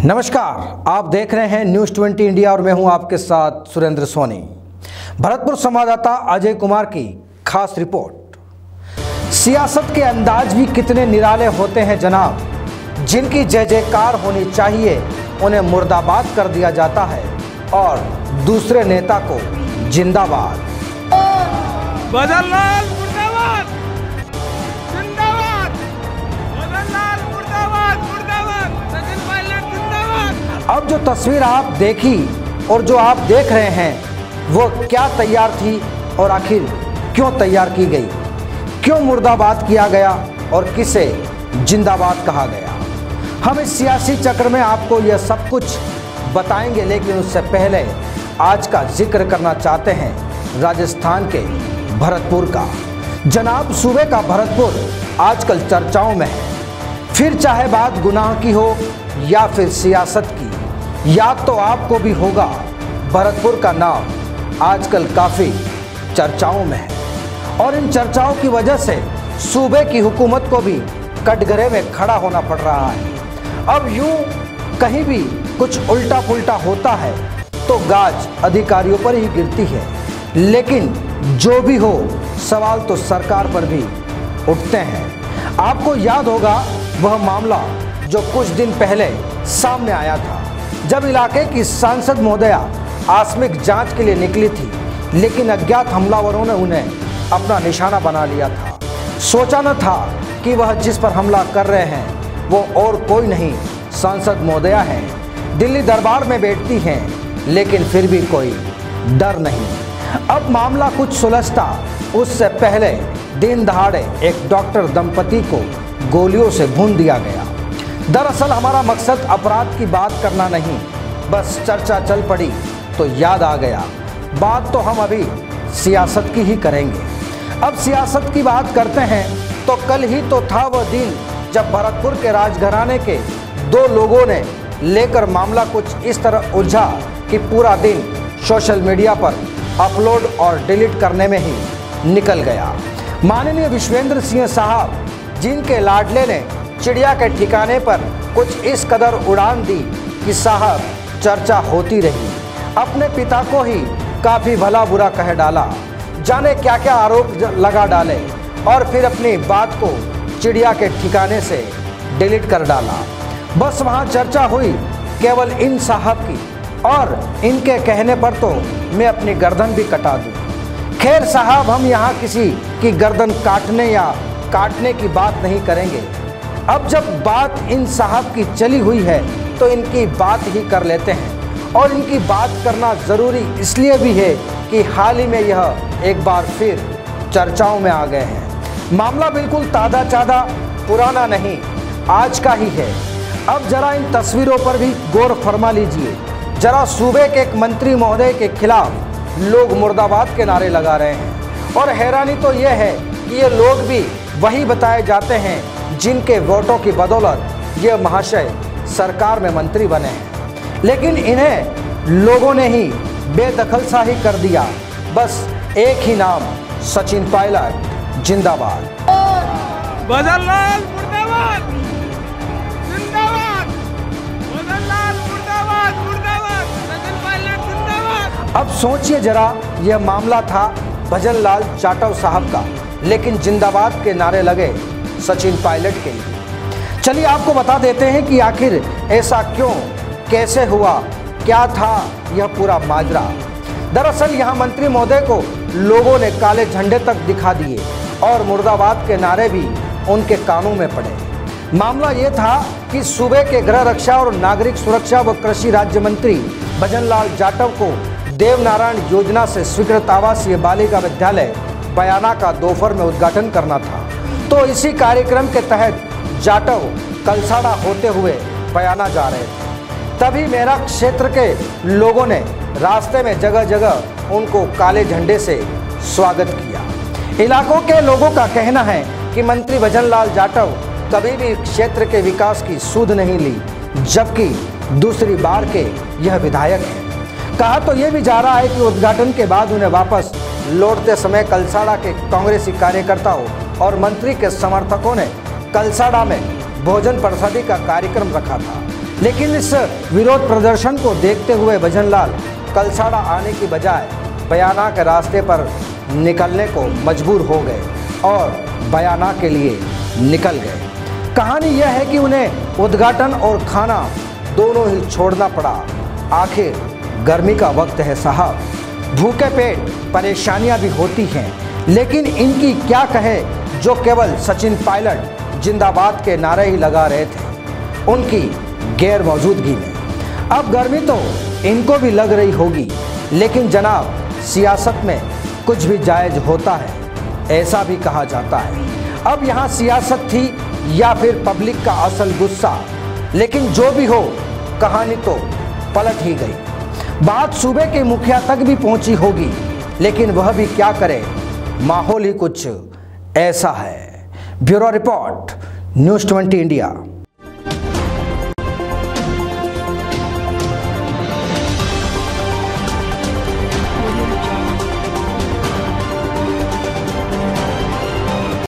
नमस्कार, आप देख रहे हैं न्यूज़ 20 इंडिया और मैं हूं आपके साथ सुरेंद्र सोनी। भरतपुर संवाददाता अजय कुमार की खास रिपोर्ट। सियासत के अंदाज भी कितने निराले होते हैं जनाब। जिनकी जय जयकार होनी चाहिए उन्हें मुर्दाबाद कर दिया जाता है और दूसरे नेता को जिंदाबाद। बदललाल मुर्दाबाद, जिंदाबाद। बदललाल मुर्दाबाद, मुर्दाबाद। सचिन पायलट जिंदाबाद। अब जो तस्वीर आप देखी और जो आप देख रहे हैं वो क्या तैयार थी और आखिर क्यों तैयार की गई, क्यों मुर्दाबाद किया गया और किसे जिंदाबाद कहा गया, हम इस सियासी चक्र में आपको यह सब कुछ बताएंगे। लेकिन उससे पहले आज का जिक्र करना चाहते हैं राजस्थान के भरतपुर का। जनाब, सूबे का भरतपुर आजकल चर्चाओं में है। फिर चाहे बात गुनाह की हो या फिर सियासत की, याद तो आपको भी होगा भरतपुर का नाम आजकल काफ़ी चर्चाओं में है और इन चर्चाओं की वजह से सूबे की हुकूमत को भी कटघरे में खड़ा होना पड़ रहा है। अब यूं कहीं भी कुछ उल्टा पुल्टा होता है तो गाज अधिकारियों पर ही गिरती है। लेकिन जो भी हो, सवाल तो सरकार पर भी उठते हैं। आपको याद होगा वह मामला जो कुछ दिन पहले सामने आया था, जब इलाके की सांसद महोदया आकस्मिक जांच के लिए निकली थी, लेकिन अज्ञात हमलावरों ने उन्हें अपना निशाना बना लिया था। सोचा न था कि वह जिस पर हमला कर रहे हैं वो और कोई नहीं, सांसद महोदया हैं। दिल्ली दरबार में बैठती हैं, लेकिन फिर भी कोई डर नहीं। अब मामला कुछ सुलझता उससे पहले दिन दहाड़े एक डॉक्टर दंपति को गोलियों से भून दिया गया। दरअसल हमारा मकसद अपराध की बात करना नहीं, बस चर्चा चल पड़ी तो याद आ गया। बात तो हम अभी सियासत की ही करेंगे। अब सियासत की बात करते हैं तो कल ही तो था वह दिन जब भरतपुर के राजघराने के दो लोगों ने लेकर मामला कुछ इस तरह उलझा कि पूरा दिन सोशल मीडिया पर अपलोड और डिलीट करने में ही निकल गया। माननीय विश्वेंद्र सिंह साहब, जिनके लाडले ने चिड़िया के ठिकाने पर कुछ इस कदर उड़ान दी कि साहब चर्चा होती रही। अपने पिता को ही काफ़ी भला बुरा कह डाला, जाने क्या क्या आरोप लगा डाले और फिर अपनी बात को चिड़िया के ठिकाने से डिलीट कर डाला। बस वहाँ चर्चा हुई केवल इन साहब की और इनके कहने पर तो मैं अपनी गर्दन भी कटा दूँ। खैर साहब, हम यहाँ किसी की गर्दन काटने की बात नहीं करेंगे। अब जब बात इन साहब की चली हुई है तो इनकी बात ही कर लेते हैं। और इनकी बात करना ज़रूरी इसलिए भी है कि हाल ही में यह एक बार फिर चर्चाओं में आ गए हैं। मामला बिल्कुल ताज़ा चादा पुराना नहीं, आज का ही है। अब जरा इन तस्वीरों पर भी गौर फरमा लीजिए। जरा सूबे के एक मंत्री महोदय के खिलाफ लोग मुर्दाबाद के नारे लगा रहे हैं और हैरानी तो यह है कि ये लोग भी वही बताए जाते हैं जिनके वोटों की बदौलत ये महाशय सरकार में मंत्री बने हैं। लेकिन इन्हें लोगों ने ही बेदखल सा ही कर दिया। बस एक ही नाम, सचिन पायलट जिंदाबाद। बदललाल मुर्दाबाद, जिंदाबाद। बदललाल मुर्दाबाद, मुर्दाबाद। सचिन पायलट जिंदाबाद। अब सोचिए जरा, यह मामला था भजनलाल जाटव साहब का, लेकिन जिंदाबाद के नारे लगे सचिन पायलट के लिए। चलिए आपको बता देते हैं कि आखिर ऐसा क्यों, कैसे हुआ, क्या था यह पूरा माजरा। दरअसल यहाँ मंत्री महोदय को लोगों ने काले झंडे तक दिखा दिए और मुर्दाबाद के नारे भी उनके कानों में पड़े। मामला ये था कि सूबे के गृह रक्षा और नागरिक सुरक्षा व कृषि राज्य मंत्री भजनलाल जाटव को देवनारायण योजना से स्वीकृत आवासीय बालिका विद्यालय बयाना का दोपहर में उद्घाटन करना था। तो इसी कार्यक्रम के तहत जाटव कलसाड़ा होते हुए बयाना जा रहे थे। तभी मेरा क्षेत्र के लोगों ने रास्ते में जगह जगह उनको काले झंडे से स्वागत किया। इलाकों के लोगों का कहना है कि मंत्री भजनलाल जाटव कभी भी क्षेत्र के विकास की सूध नहीं ली, जबकि दूसरी बार के यह विधायक हैं। कहा तो ये भी जा रहा है कि उद्घाटन के बाद उन्हें वापस लौटते समय कलसाड़ा के कांग्रेसी कार्यकर्ताओं और मंत्री के समर्थकों ने कलसाड़ा में भोजन प्रसादी का कार्यक्रम रखा था। लेकिन इस विरोध प्रदर्शन को देखते हुए भजनलाल कलसाड़ा आने की बजाय बयाना के रास्ते पर निकलने को मजबूर हो गए और बयाना के लिए निकल गए। कहानी यह है कि उन्हें उद्घाटन और खाना दोनों ही छोड़ना पड़ा। आखिर गर्मी का वक्त है साहब, भूखे पेट परेशानियां भी होती हैं, लेकिन इनकी क्या कहे जो केवल सचिन पायलट जिंदाबाद के नारे ही लगा रहे थे उनकी गैर मौजूदगी में। अब गर्मी तो इनको भी लग रही होगी, लेकिन जनाब सियासत में कुछ भी जायज होता है, ऐसा भी कहा जाता है। अब यहाँ सियासत थी या फिर पब्लिक का असल गुस्सा, लेकिन जो भी हो कहानी तो पलट ही गई। बात सूबे के मुखिया तक भी पहुंची होगी, लेकिन वह भी क्या करे, माहौल ही कुछ ऐसा है। Bureau report, news 20 India.